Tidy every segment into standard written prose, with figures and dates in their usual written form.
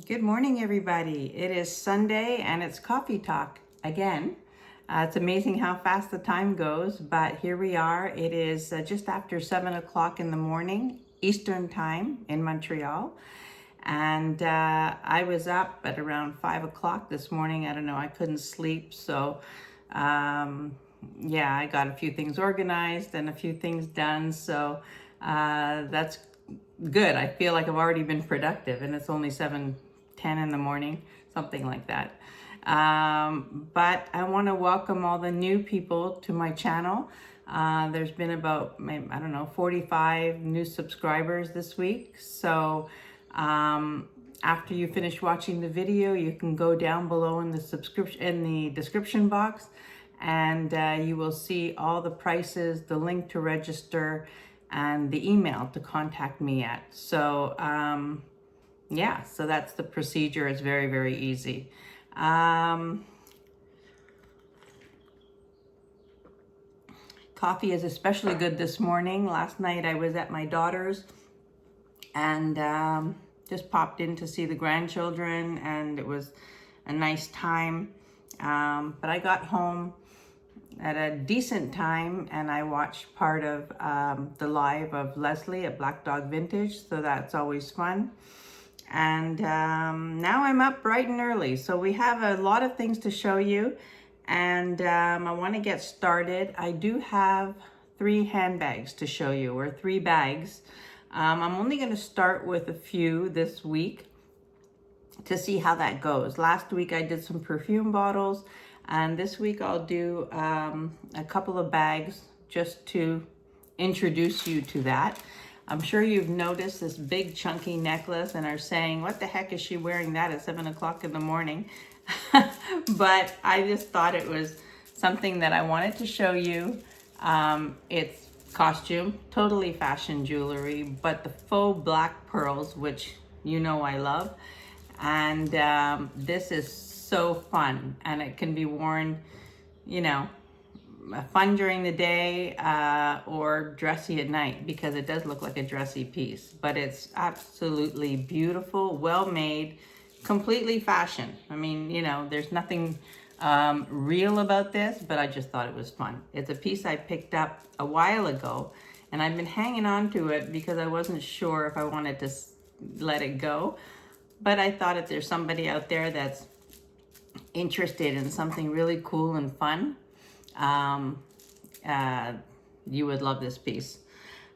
Good morning, everybody. It is Sunday and it's coffee talk again. It's amazing how fast the time goes, but here we are. It is just after 7 o'clock in the morning, Eastern time in Montreal. And I was up at around 5 o'clock this morning. I don't know, I couldn't sleep. So yeah, I got a few things organized and a few things done. So that's good. I feel like I've already been productive and it's only 7:10 in the morning, something like that. But I want to welcome all the new people to my channel. There's been about, I don't know, 45 new subscribers this week. So after you finish watching the video, you can go down below in the description box, and you will see all the prices, the link to register, and the email to contact me at. So yeah, so that's the procedure. It's very, very easy. Coffee is especially good this morning. Last night I was at my daughter's and just popped in to see the grandchildren, and it was a nice time. But I got home at a decent time and I watched part of the live of Leslie at Black Dog Vintage, so that's always fun. And now I'm up bright and early, so we have a lot of things to show you, and I want to get started. I do have 3 handbags to show you, or 3 bags. I'm only going to start with a few this week to see how that goes. Last week I did some perfume bottles, and this week I'll do a couple of bags just to introduce you to that. I'm sure you've noticed this big chunky necklace and are saying, what the heck is she wearing that at 7 o'clock in the morning? But I just thought it was something that I wanted to show you. It's costume, totally fashion jewelry, but the faux black pearls, which you know I love. And this is so fun, and it can be worn, you know, fun during the day or dressy at night, because it does look like a dressy piece, but it's absolutely beautiful, well made, completely fashion. I mean, you know, there's nothing real about this, but I just thought it was fun. It's a piece I picked up a while ago, and I've been hanging on to it because I wasn't sure if I wanted to let it go. But I thought if there's somebody out there that's interested in something really cool and fun, you would love this piece.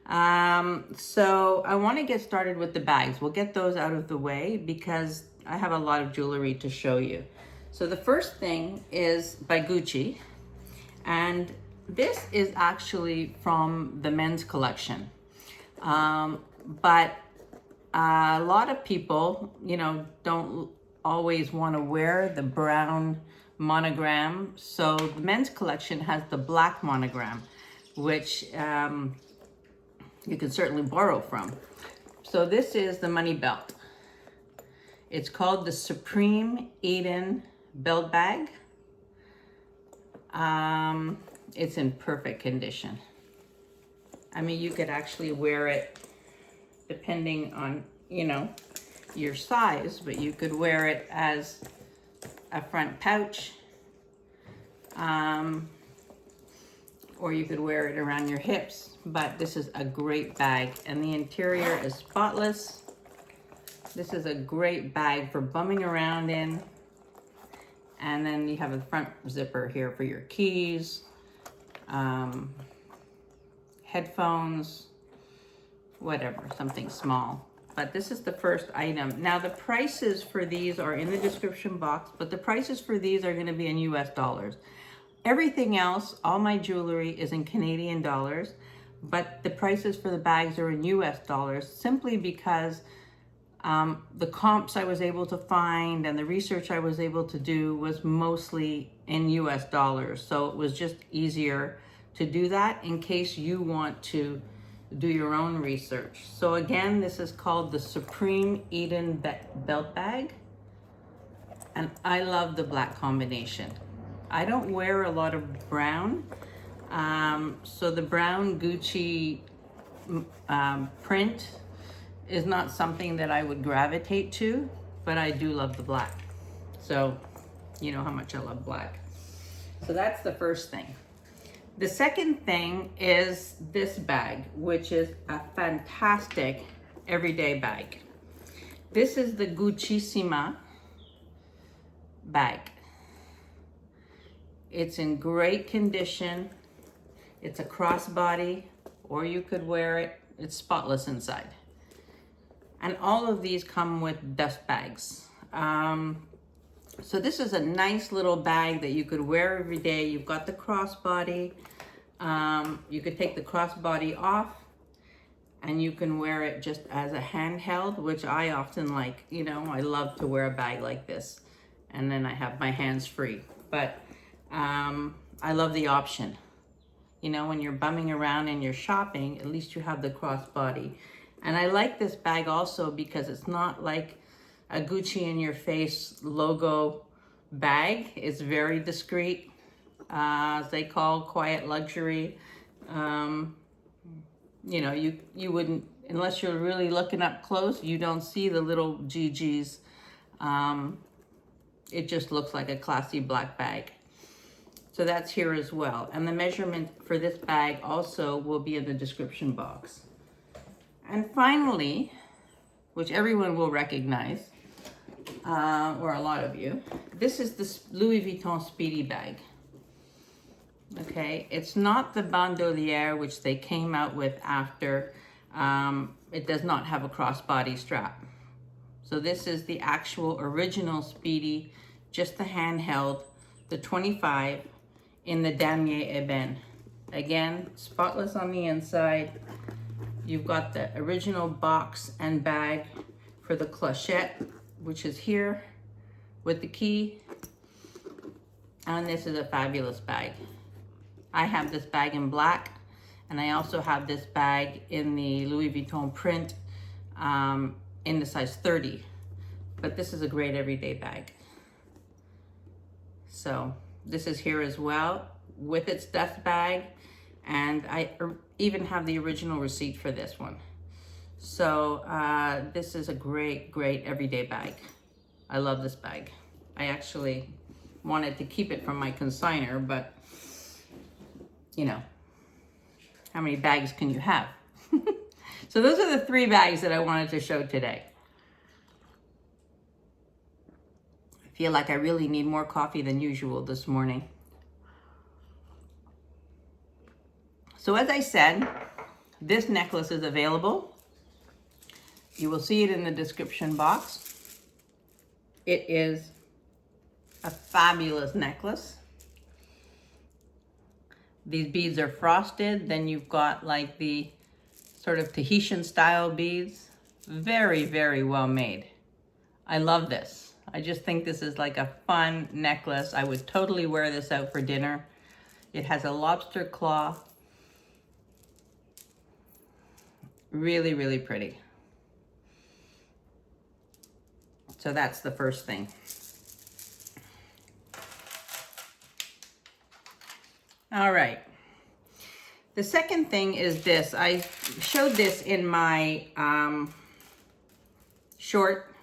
So I want to get started with the bags. We'll get those out of the way because I have a lot of jewelry to show you. So the first thing is by Gucci, and this is actually from the men's collection. But a lot of people, you know, don't always want to wear the brown monogram. So the men's collection has the black monogram, which you can certainly borrow from. So this is the money belt. It's called the Supreme Eden belt bag. It's in perfect condition. I mean, you could actually wear it depending on, you know, your size, but you could wear it as a front pouch, or you could wear it around your hips. But this is a great bag, and the interior is spotless. This is a great bag for bumming around in. And then you have a front zipper here for your keys, headphones, whatever, something small. But this is the first item. Now the prices for these are in the description box, but the prices for these are going to be in US dollars. Everything else, all my jewelry, is in Canadian dollars, but the prices for the bags are in US dollars, simply because the comps I was able to find and the research I was able to do was mostly in US dollars. So it was just easier to do that in case you want to do your own research. So again, this is called the Supreme Eden belt bag, and I love the black combination. I don't wear a lot of brown, so the brown Gucci print is not something that I would gravitate to, but I do love the black. So you know how much I love black. So that's the first thing. The second thing is this bag, which is a fantastic everyday bag. This is the Guccisima bag. It's in great condition. It's a crossbody, or you could wear it. It's spotless inside. And all of these come with dust bags. So this is a nice little bag that you could wear every day. You've got the crossbody. You could take the crossbody off and you can wear it just as a handheld, which I often like. You know, I love to wear a bag like this. And then I have my hands free. But I love the option. You know, when you're bumming around and you're shopping, at least you have the crossbody. And I like this bag also because it's not like a Gucci in your face logo bag. It's very discreet, as they call quiet luxury. You know, you wouldn't, unless you're really looking up close, you don't see the little GGs. It just looks like a classy black bag. So that's here as well. And the measurement for this bag also will be in the description box. And finally, which everyone will recognize, or a lot of you, this is the Louis Vuitton Speedy bag. Okay, it's not the bandolier which they came out with after. It does not have a crossbody strap. So this is the actual original Speedy, just the handheld, the 25 in the Damier Ebene. Again, spotless on the inside. You've got the original box and bag for the clochette, which is here with the key. And this is a fabulous bag. I have this bag in black, and I also have this bag in the Louis Vuitton print in the size 30. But this is a great everyday bag. So this is here as well with its dust bag, and I even have the original receipt for this one. So this is a great, great everyday bag. I love this bag. I actually wanted to keep it from my consignor, but you know, how many bags can you have? So those are the 3 bags that I wanted to show today. I feel like I really need more coffee than usual this morning. So as I said, this necklace is available. You will see it in the description box. It is a fabulous necklace. These beads are frosted. Then you've got like the sort of Tahitian style beads. Very, very well made. I love this. I just think this is like a fun necklace. I would totally wear this out for dinner. It has a lobster claw. Really, really pretty. So that's the first thing. All right. The second thing is this. I showed this in my short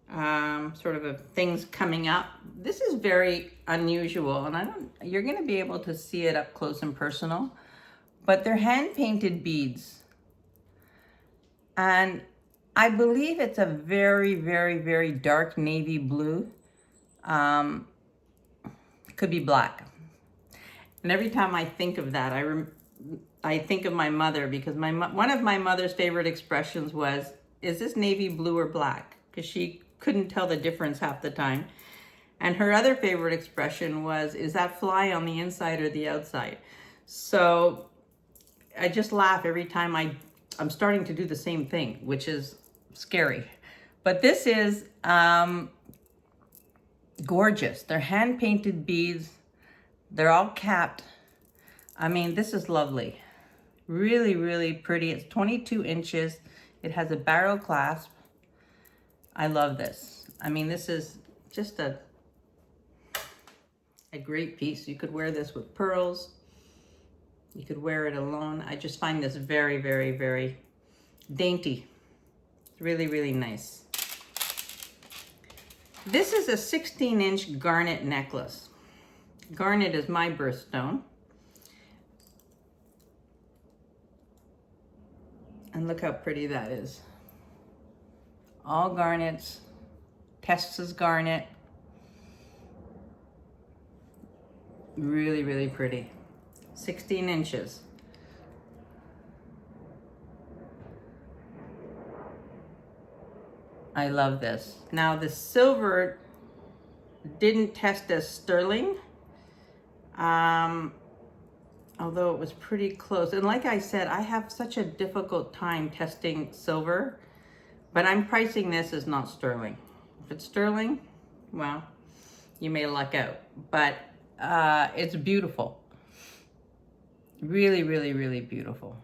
sort of things coming up. This is very unusual, and you're going to be able to see it up close and personal, but they're hand painted beads. And I believe it's a very, very, very dark navy blue. Could be black. And every time I think of that, I think of my mother, because one of my mother's favorite expressions was, is this navy blue or black? Because she couldn't tell the difference half the time. And her other favorite expression was, is that fly on the inside or the outside? So I just laugh every time I'm starting to do the same thing, which is scary. But this is gorgeous. They're hand-painted beads. They're all capped. I mean, this is lovely. Really, really pretty. It's 22 inches. It has a barrel clasp. I love this. I mean, this is just a great piece. You could wear this with pearls. You could wear it alone. I just find this very, very, very dainty. It's really, really nice. This is a 16-inch garnet necklace. Garnet is my birthstone. And look how pretty that is. All garnets. Tessa's garnet. Really, really pretty. 16 inches. I love this. Now the silver didn't test as sterling, although it was pretty close. And like I said, I have such a difficult time testing silver, but I'm pricing this as not sterling. If it's sterling, well, you may luck out, but it's beautiful. Really, really, really beautiful.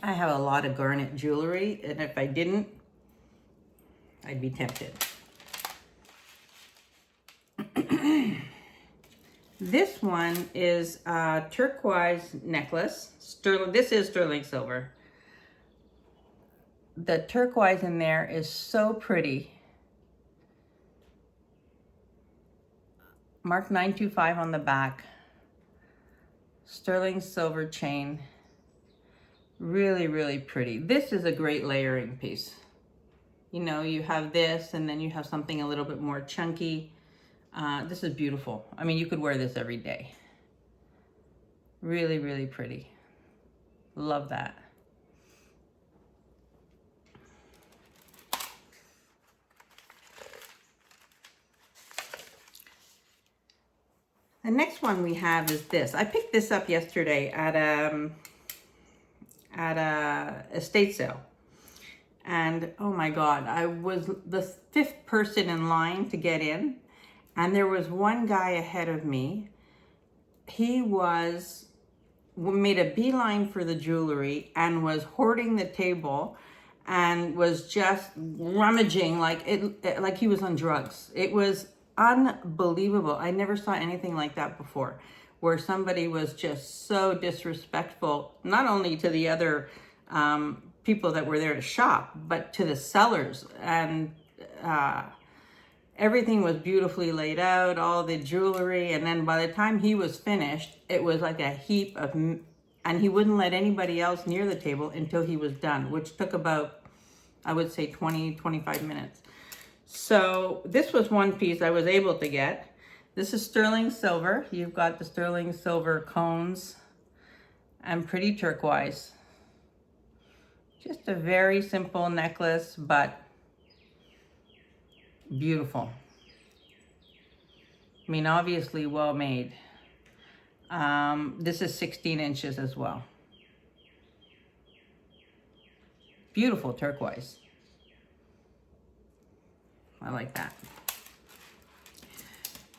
I have a lot of garnet jewelry, and if I didn't, I'd be tempted. This one is a turquoise necklace. Sterling. This is sterling silver. The turquoise in there is so pretty. Mark 925 on the back. Sterling silver chain. Really, really pretty. This is a great layering piece. You know, you have this and then you have something a little bit more chunky. This is beautiful. I mean, you could wear this every day. Really, really pretty. Love that. The next one we have is this. I picked this up yesterday at a estate sale. And oh my God, I was the 5th person in line to get in. And there was one guy ahead of me. He made a beeline for the jewelry and was hoarding the table and was just rummaging like he was on drugs. It was unbelievable. I never saw anything like that before, where somebody was just so disrespectful, not only to the other people that were there to shop, but to the sellers. And everything was beautifully laid out, all the jewelry. And then by the time he was finished, it was like a heap of, and he wouldn't let anybody else near the table until he was done, which took about, I would say 20, 25 minutes. So this was one piece I was able to get. This is sterling silver. You've got the sterling silver cones and pretty turquoise. Just a very simple necklace, but beautiful. I mean, obviously well made. This is 16 inches as well. Beautiful turquoise. I like that.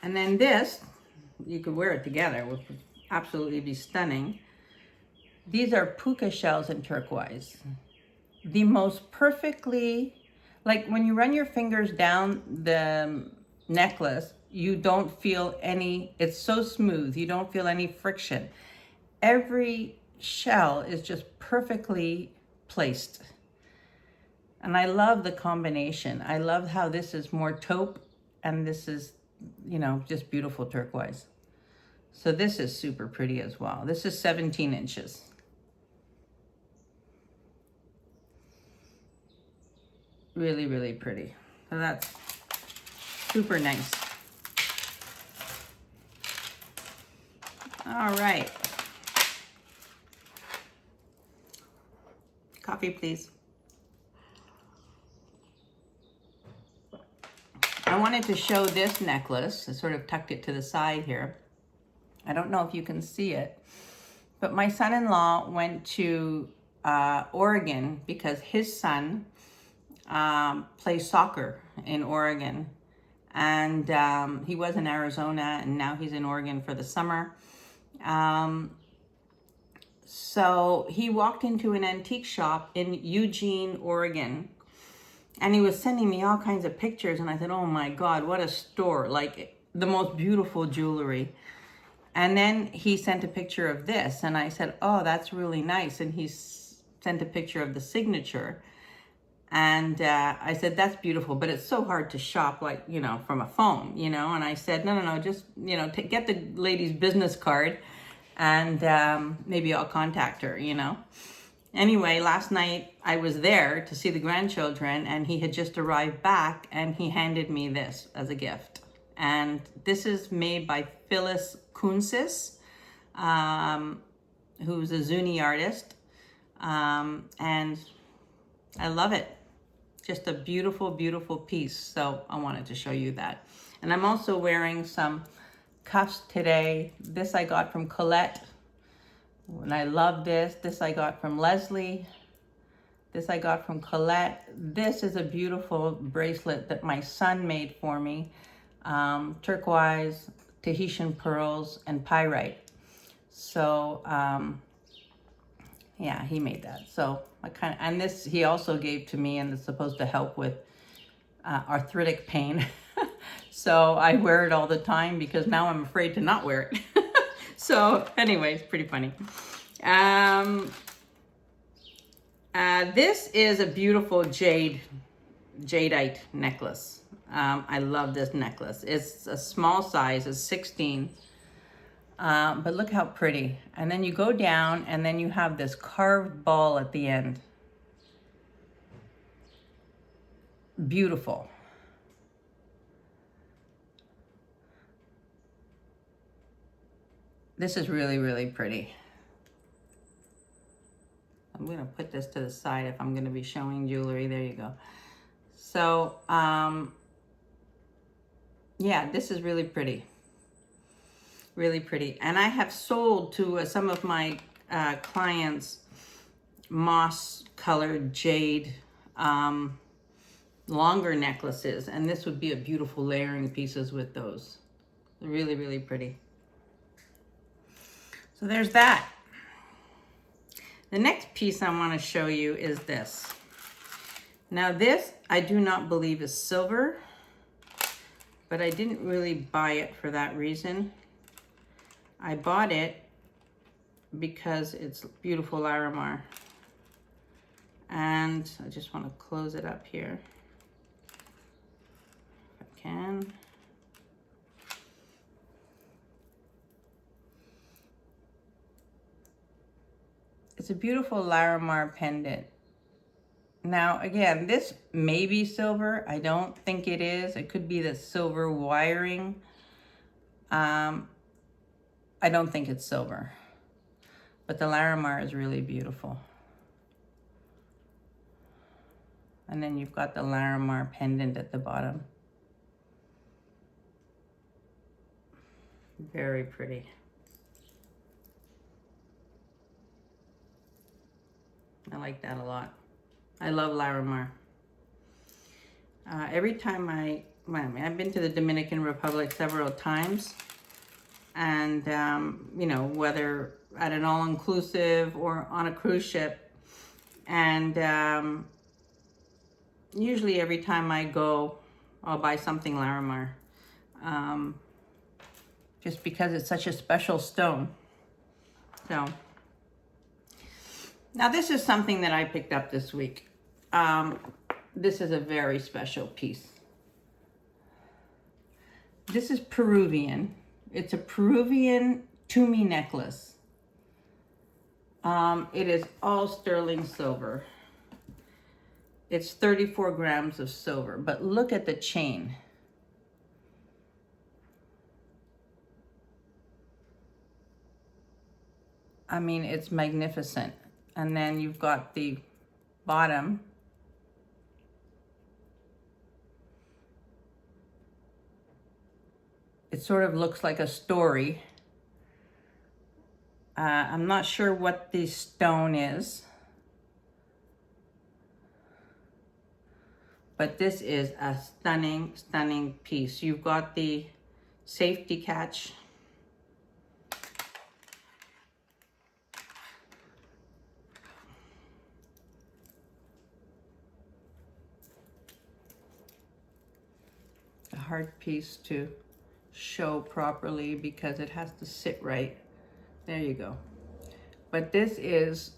And then this, you could wear it together, which would absolutely be stunning. These are puka shells in turquoise. The most perfectly, like when you run your fingers down the necklace, you don't feel any, it's so smooth, you don't feel any friction. Every shell is just perfectly placed. And I love the combination. I love how this is more taupe and this is, you know, just beautiful turquoise. So this is super pretty as well. This is 17 inches. Really, really pretty. So that's super nice. All right. Coffee, please. I wanted to show this necklace. I sort of tucked it to the side here. I don't know if you can see it, but my son-in-law went to Oregon because his son plays soccer in Oregon. And he was in Arizona and now he's in Oregon for the summer. So he walked into an antique shop in Eugene, Oregon. And he was sending me all kinds of pictures. And I said, oh my God, what a store. Like the most beautiful jewelry. And then he sent a picture of this. And I said, oh, that's really nice. And he sent a picture of the signature. And I said, that's beautiful, but it's so hard to shop, like, you know, from a phone, you know. And I said, no, just, you know, get the lady's business card, and maybe I'll contact her, you know. Anyway, last night I was there to see the grandchildren, and he had just arrived back, and he handed me this as a gift. And this is made by Phyllis Kunsis, who's a Zuni artist, and I love it. Just a beautiful, beautiful piece. So I wanted to show you that. And I'm also wearing some cuffs today. This I got from Colette, and I love this. This I got from Leslie. This I got from Colette. This is a beautiful bracelet that my son made for me. Turquoise, Tahitian pearls, and pyrite. So, yeah, he made that. So I and this he also gave to me, and it's supposed to help with arthritic pain. So I wear it all the time because now I'm afraid to not wear it. So anyway, it's pretty funny. This is a beautiful Jadeite necklace. I love this necklace. It's a small size, it's 16. But look how pretty. And then you go down, and then you have this carved ball at the end. Beautiful. This is really, really pretty. I'm gonna put this to the side if I'm gonna be showing jewelry. There you go. So, yeah, this is really pretty. Really pretty. And I have sold to some of my clients moss colored jade longer necklaces, and this would be a beautiful layering pieces with those. Really, really pretty. So there's that. The next piece I want to show you is this. Now this I do not believe is silver, but I didn't really buy it for that reason. I bought it because it's beautiful Larimar. And I just want to close it up here, if I can. It's a beautiful Larimar pendant. Now, again, this may be silver. I don't think it is. It could be the silver wiring. I don't think it's silver, but the Larimar is really beautiful. And then you've got the Larimar pendant at the bottom. Very pretty. I like that a lot. I love Larimar. Every time I've been to the Dominican Republic several times, and you know, whether at an all-inclusive or on a cruise ship, and usually every time I go, I'll buy something Larimar, just because it's such a special stone. So now this is something that I picked up this week. This is a very special piece. This is Peruvian. It's a Peruvian Tumi necklace. It is all sterling silver. It's 34 grams of silver, but look at the chain. I mean, it's magnificent. And then you've got the bottom. It sort of looks like a story. I'm not sure what the stone is, but this is a stunning, stunning piece. You've got the safety catch. A hard piece to show properly because it has to sit right. There you go. But this is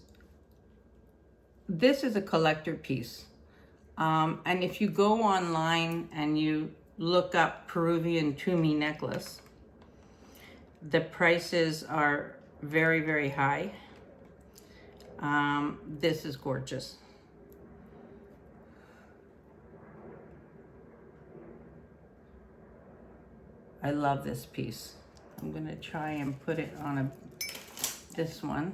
a collector piece. And if you go online and you look up Peruvian Tumi necklace, the prices are very, very high. This is gorgeous. I love this piece. I'm gonna try and put it on this one.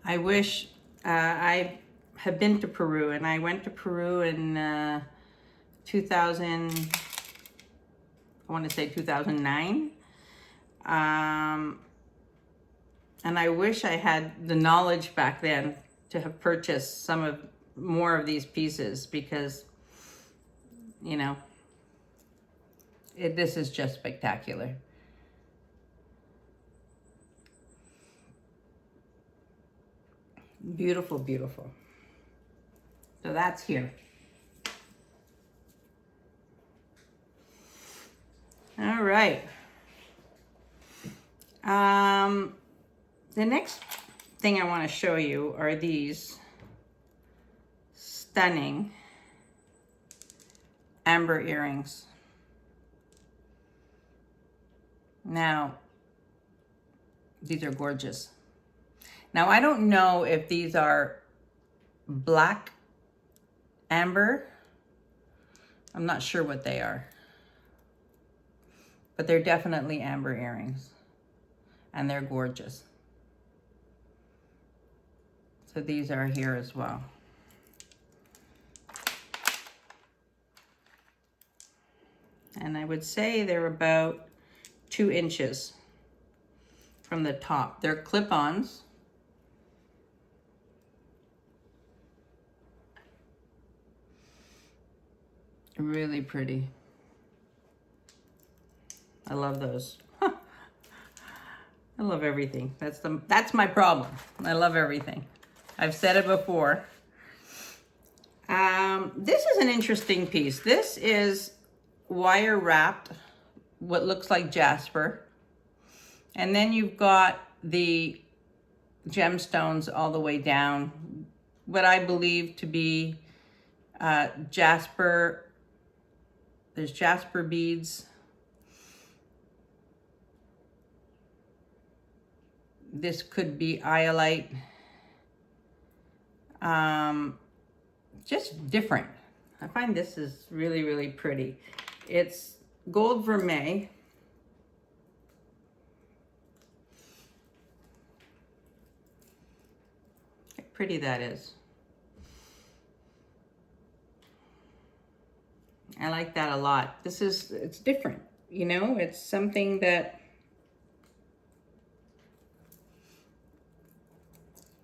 I wish I have been to Peru, and I went to Peru in 2000. I want to say 2009. And I wish I had the knowledge back then to have purchased more of these pieces, because, you know, this is just spectacular. Beautiful, beautiful. So that's here. All right. The next thing I want to show you are these stunning amber earrings. Now, these are gorgeous. Now, I don't know if these are black amber. I'm not sure what they are. But they're definitely amber earrings. And they're gorgeous. So these are here as well. And I would say they're about 2 inches from the top. They're clip-ons. Really pretty. I love those. I love everything. That's my problem. I love everything. I've said it before. This is an interesting piece. This is wire wrapped, what looks like Jasper. And then you've got the gemstones all the way down, what I believe to be Jasper. There's Jasper beads. This could be iolite. Just different. I find this is really, really pretty. It's gold vermeil. How pretty that is. I like that a lot. It's different, you know? It's something that,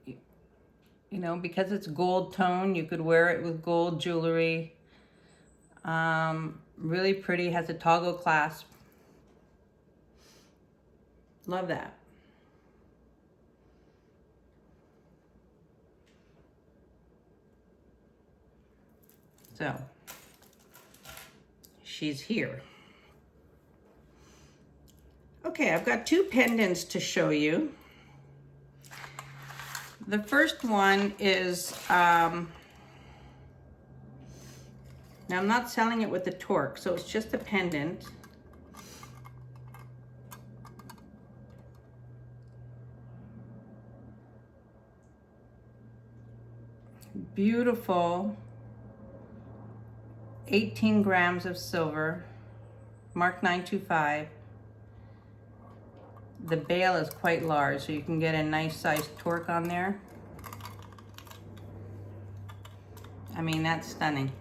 you know, because it's gold tone, you could wear it with gold jewelry. Really pretty, has a toggle clasp. Love that. So, she's here. Okay, I've got 2 pendants to show you. The first one is, now I'm not selling it with the torque, so it's just a pendant. Beautiful, 18 grams of silver, mark 925. The bail is quite large, so you can get a nice sized torque on there. I mean, that's stunning.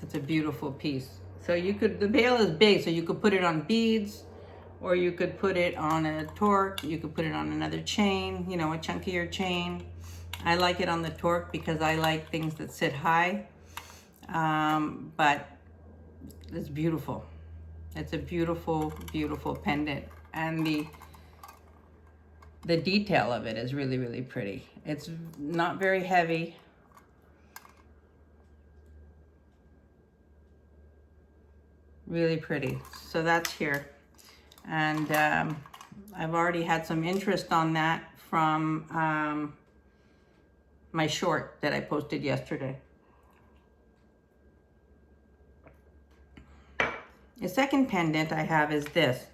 It's a beautiful piece. So you could, the bail is big, so you could put it on beads, or you could put it on a torque, you could put it on another chain, you know, a chunkier chain. I like it on the torque because I like things that sit high, but it's beautiful. It's a beautiful, beautiful pendant. And the detail of it is really, really pretty. It's not very heavy. Really pretty. So that's here. And I've already had some interest on that from my short that I posted yesterday. The second pendant I have is this.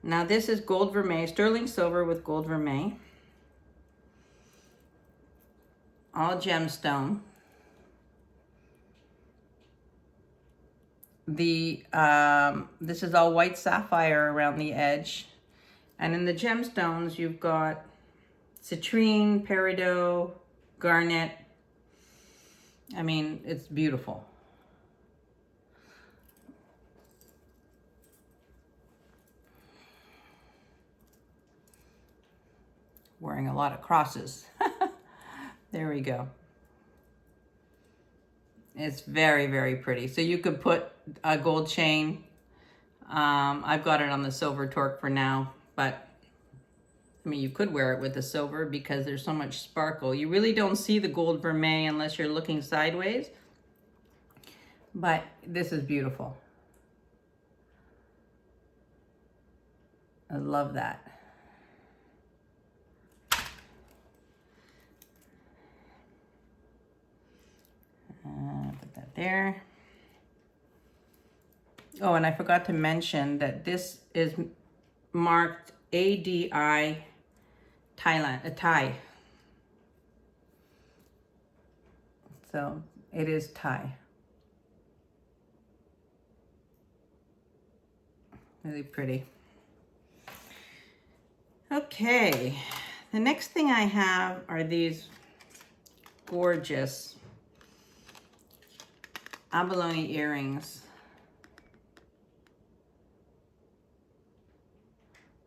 Now this is gold vermeil, sterling silver with gold vermeil. All gemstone. This is all white sapphire around the edge. And in the gemstones, you've got citrine, peridot, garnet. I mean, it's beautiful. Wearing a lot of crosses. There we go. It's very, very pretty. So you could put a gold chain. I've got it on the silver torque for now, but I mean, you could wear it with the silver because there's so much sparkle. You really don't see the gold vermeil unless you're looking sideways, but this is beautiful. I love that. Put that there. Oh, and I forgot to mention that this is marked ADI Thailand, Thai. So it is Thai. Really pretty. Okay, the next thing I have are these gorgeous Abalone earrings.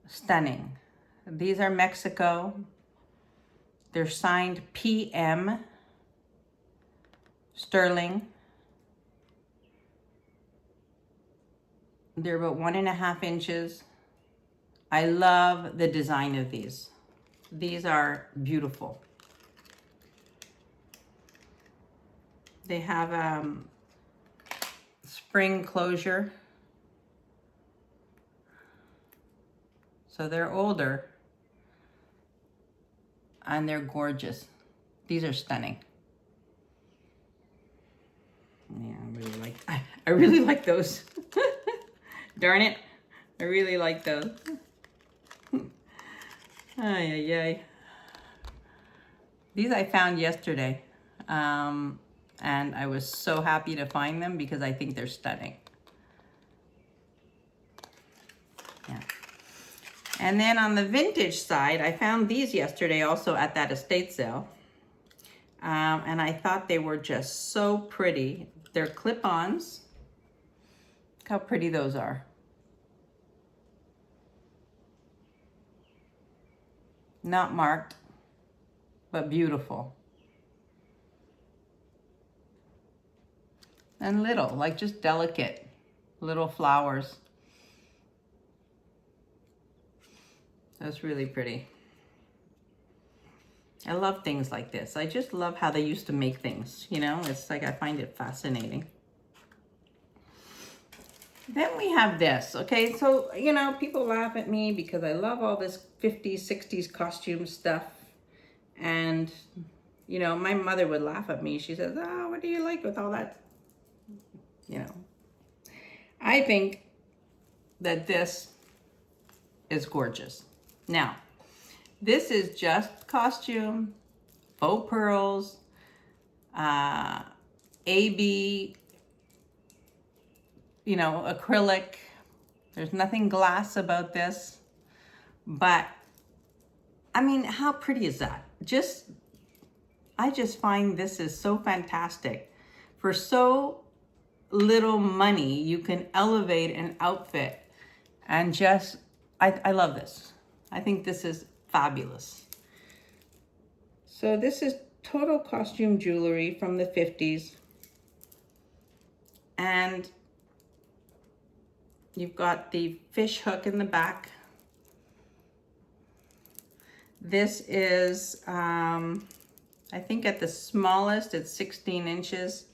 Stunning. These are Mexico. They're signed PM. Sterling. They're about 1.5 inches. I love the design of these. These are beautiful. They have spring closure. So they're older and they're gorgeous. These are stunning. Yeah, I really like those. Darn it. I really like those. Ay, ay, ay. These I found yesterday. And I was so happy to find them because I think they're stunning. Yeah. And then on the vintage side, I found these yesterday also at that estate sale. And I thought they were just so pretty. They're clip-ons. Look how pretty those are. Not marked, but beautiful. And little, like just delicate little flowers. That's really pretty. I love things like this. I just love how they used to make things, you know? It's like I find it fascinating. Then we have this, okay? So, you know, people laugh at me because I love all this 50s, 60s costume stuff. And, you know, my mother would laugh at me. She says, oh, what do you like with all that? You know, I think that this is gorgeous. Now, this is just costume, faux pearls, AB, you know, acrylic. There's nothing glass about this, but I mean, how pretty is that? I just find this is so fantastic. For so little money, you can elevate an outfit and just, I love this. I think this is fabulous. So this is total costume jewelry from the 50s. And you've got the fish hook in the back. This is, I think at the smallest, it's 16 inches.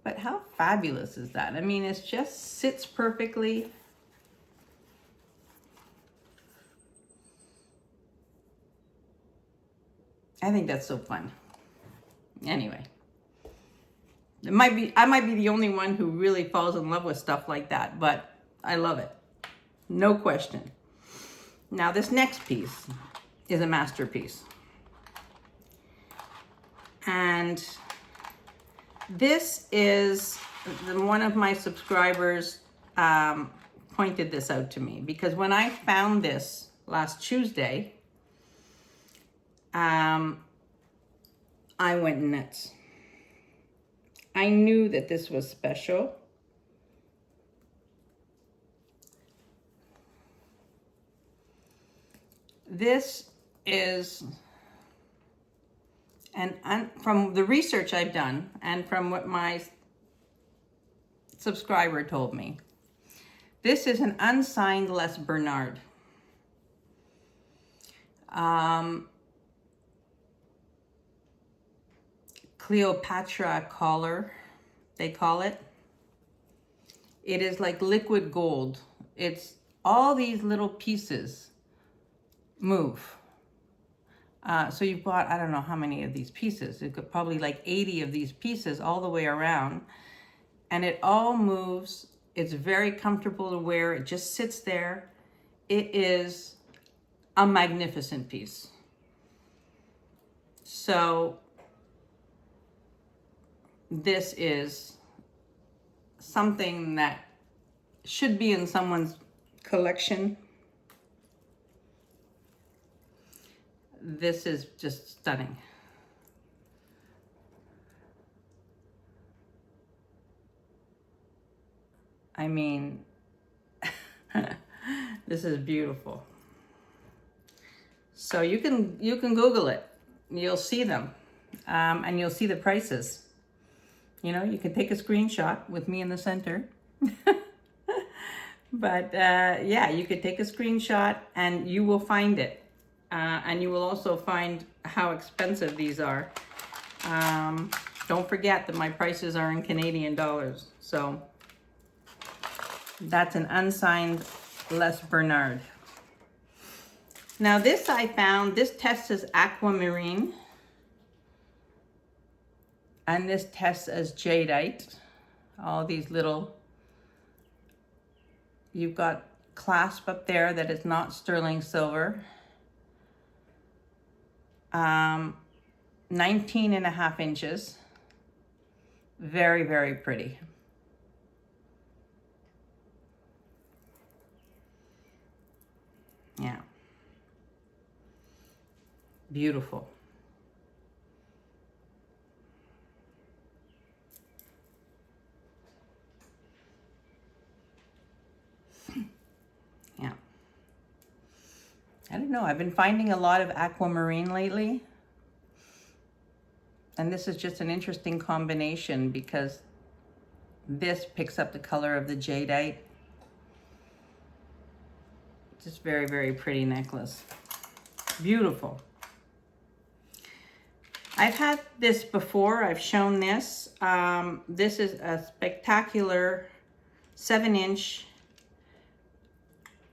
But how fabulous is that? I mean, it just sits perfectly. I think that's so fun. Anyway, I might be the only one who really falls in love with stuff like that, but I love it. No question. Now this next piece is a masterpiece. And this is, one of my subscribers pointed this out to me, because when I found this last Tuesday, I went nuts. I knew that this was special. This is, and from the research I've done and from what my subscriber told me, this is an unsigned Les Bernard. Cleopatra collar, they call it. It is like liquid gold. It's all these little pieces move. So you've got, I don't know how many of these pieces. You've got probably like 80 of these pieces all the way around. And it all moves. It's very comfortable to wear. It just sits there. It is a magnificent piece. So this is something that should be in someone's collection. This is just stunning. I mean, this is beautiful. So you can Google it. You'll see them, and you'll see the prices. You know, you can take a screenshot with me in the center. But yeah, you could take a screenshot and you will find it. And you will also find how expensive these are. Don't forget that my prices are in Canadian dollars. So that's an unsigned Les Bernard. Now this I found, this tests as Aquamarine. And this tests as Jadeite. All these little, you've got clasp up there that is not sterling silver. 19.5 inches. Very, very pretty. Yeah. Beautiful. Yeah. I don't know. I've been finding a lot of aquamarine lately. And this is just an interesting combination because this picks up the color of the jadeite. Just very, very pretty necklace. Beautiful. I've had this before. I've shown this. This is a spectacular 7-inch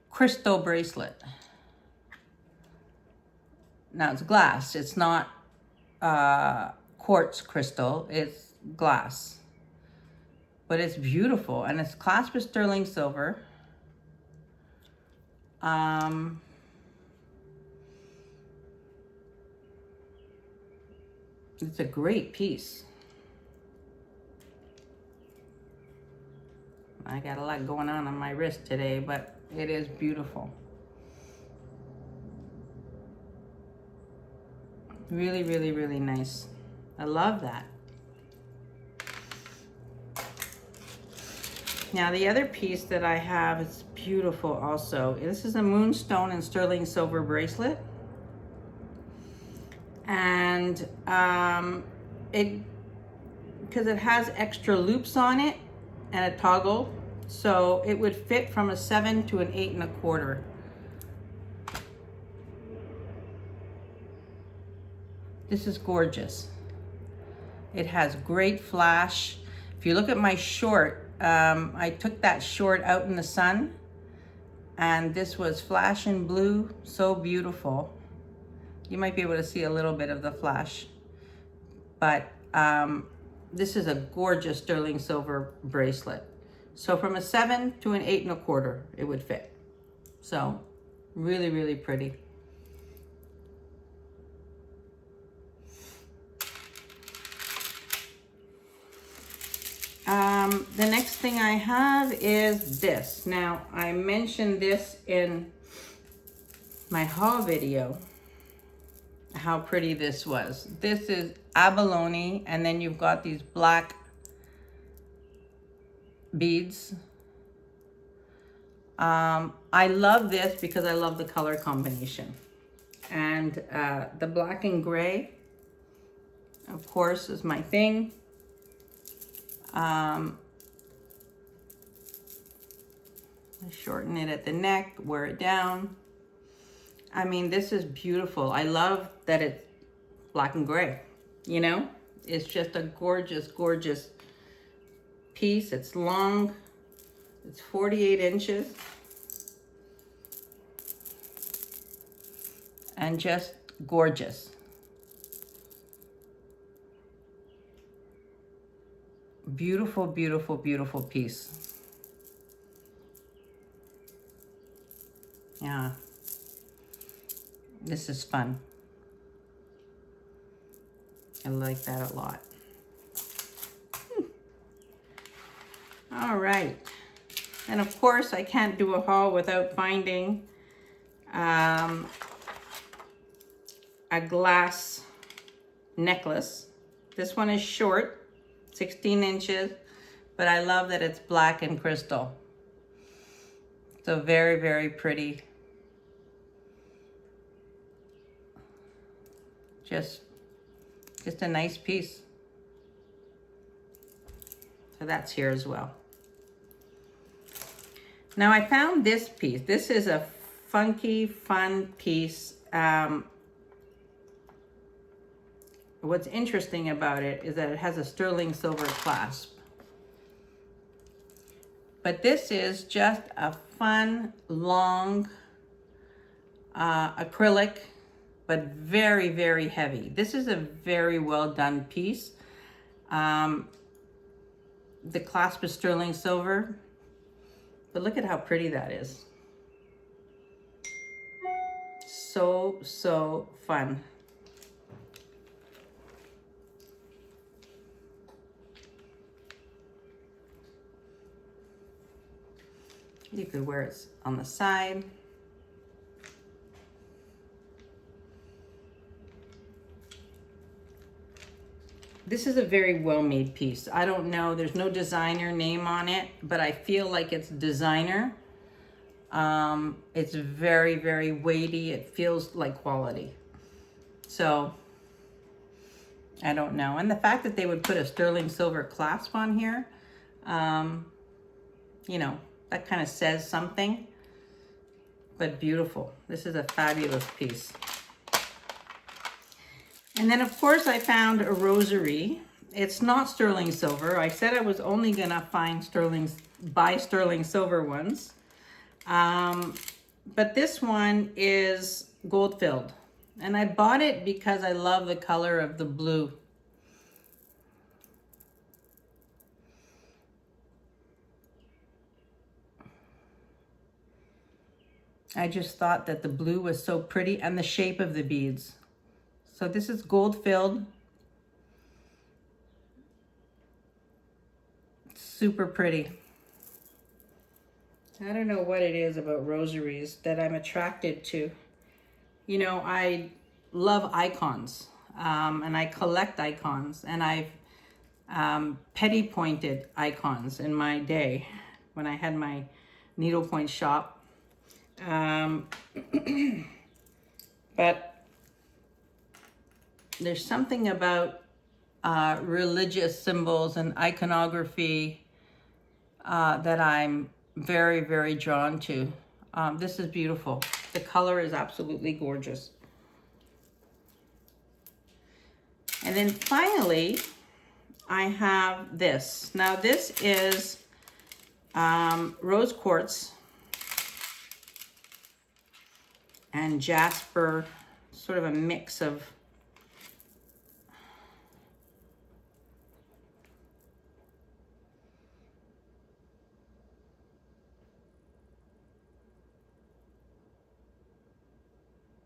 crystal bracelet. Now it's glass. It's not quartz crystal. It's glass. But it's beautiful. And its clasp is sterling silver. It's a great piece. I got a lot going on my wrist today, but it is beautiful. Really, really, really nice. I love that. Now the other piece that I have is beautiful also. This is a Moonstone and sterling silver bracelet. And because it has extra loops on it and a toggle, so it would fit from a 7 to an 8 1/4. This is gorgeous. It has great flash. If you look at my short, I took that short out in the sun, and this was flash in blue, so beautiful. You might be able to see a little bit of the flash, but this is a gorgeous sterling silver bracelet. So from a 7 to an 8 1/4, it would fit. So really, really pretty. The next thing I have is this. Now, I mentioned this in my haul video, how pretty this was. This is Abalone, and then you've got these black beads. I love this because I love the color combination. And the black and gray, of course, is my thing. I shorten it at the neck, wear it down. I mean, this is beautiful. I love that it's black and gray, you know? It's just a gorgeous, gorgeous piece. It's long. It's 48 inches. And just gorgeous. Beautiful, beautiful, beautiful piece. Yeah. This is fun. I like that a lot. All right. And of course, I can't do a haul without finding a glass necklace. This one is short, 16 inches, but I love that it's black and crystal. So very, very pretty. Just a nice piece. So that's here as well. Now I found this piece. This is a funky, fun piece. What's interesting about it is that it has a sterling silver clasp. But this is just a fun, long acrylic, but very, very heavy. This is a very well done piece. The clasp is sterling silver, but look at how pretty that is. So, so fun. You could wear it on the side. This is a very well-made piece. I don't know, there's no designer name on it, but I feel like it's designer. It's very, very weighty. It feels like quality. So, I don't know. And the fact that they would put a sterling silver clasp on here, you know, that kind of says something, but beautiful. This is a fabulous piece. And then of course I found a rosary. It's not sterling silver. I said I was only gonna buy sterling silver ones. But this one is gold filled. And I bought it because I love the color of the blue. I just thought that the blue was so pretty and the shape of the beads. So this is gold filled. Super pretty. I don't know what it is about rosaries that I'm attracted to. You know, I love icons, and I collect icons, and I've petty pointed icons in my day when I had my needlepoint shop. But there's something about religious symbols and iconography that I'm very, very drawn to. This is beautiful. The color is absolutely gorgeous. And then finally, I have this. Now this is rose quartz and Jasper, sort of a mix of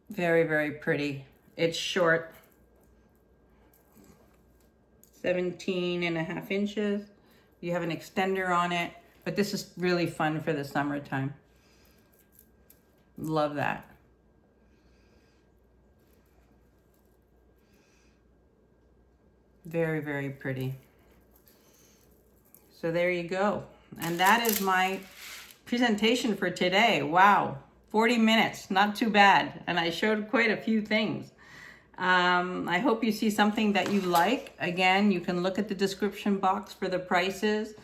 very, very pretty. It's short, 17.5 inches. You have an extender on it, but this is really fun for the summertime. Love that. Very, very pretty. So there you go. And that is my presentation for today. Wow, 40 minutes, not too bad. And I showed quite a few things. I hope you see something that you like. Again, you can look at the description box for the prices.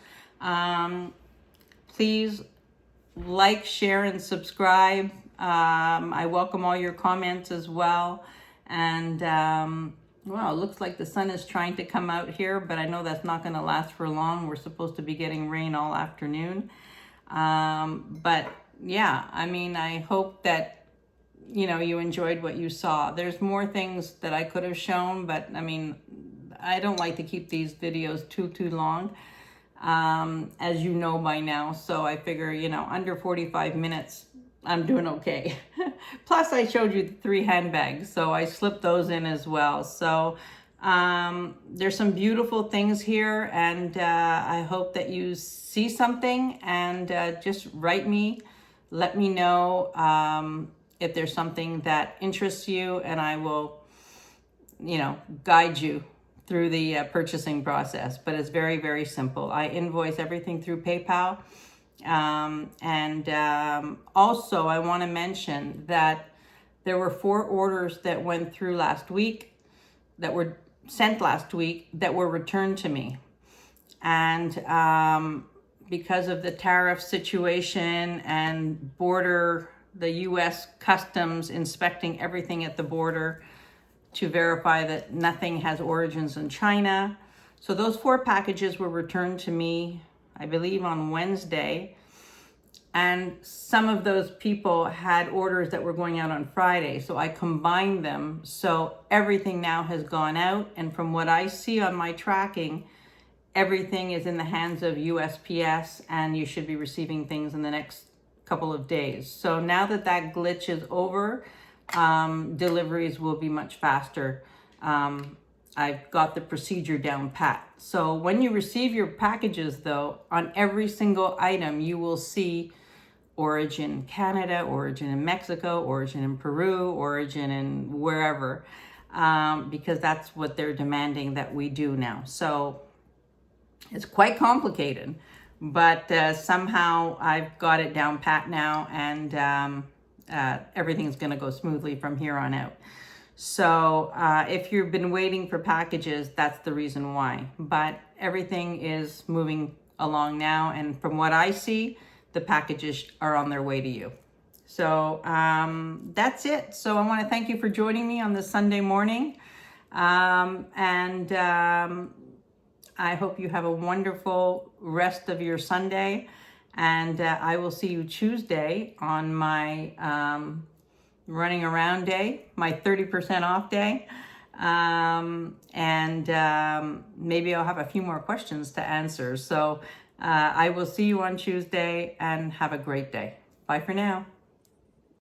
Please like, share, and subscribe. I welcome all your comments as well. And well, it looks like the sun is trying to come out here, but I know that's not going to last for long. We're supposed to be getting rain all afternoon. But yeah, I mean, I hope that you enjoyed what you saw. There's more things that I could have shown, but I mean, I don't like to keep these videos too long, as you know by now. So I figure, under 45 minutes, I'm doing okay. Plus I showed you the 3 handbags, so I slipped those in as well. So there's some beautiful things here, and I hope that you see something, and just write me, let me know if there's something that interests you, and I will, guide you through the purchasing process. But it's very, very simple. I invoice everything through PayPal. Also, I want to mention that there were 4 orders that went through last week, that were sent last week, that were returned to me. And because of the tariff situation and the U.S. Customs inspecting everything at the border to verify that nothing has origins in China. So those 4 packages were returned to me, I believe, on Wednesday. And some of those people had orders that were going out on Friday. So I combined them. So everything now has gone out. And from what I see on my tracking, everything is in the hands of USPS, and you should be receiving things in the next couple of days. So now that that glitch is over, deliveries will be much faster. I've got the procedure down pat. So when you receive your packages, though, on every single item, you will see origin Canada, origin in Mexico, origin in Peru, origin in wherever, because that's what they're demanding that we do now. So it's quite complicated, but somehow I've got it down pat now, and everything's going to go smoothly from here on out. So if you've been waiting for packages, that's the reason why. But everything is moving along now, and from what I see, the packages are on their way to you. So that's it. So I want to thank you for joining me on this Sunday morning. I hope you have a wonderful rest of your Sunday. And I will see you Tuesday on my running around day, my 30% off day. Maybe I'll have a few more questions to answer. So I will see you on Tuesday, and have a great day. Bye for now.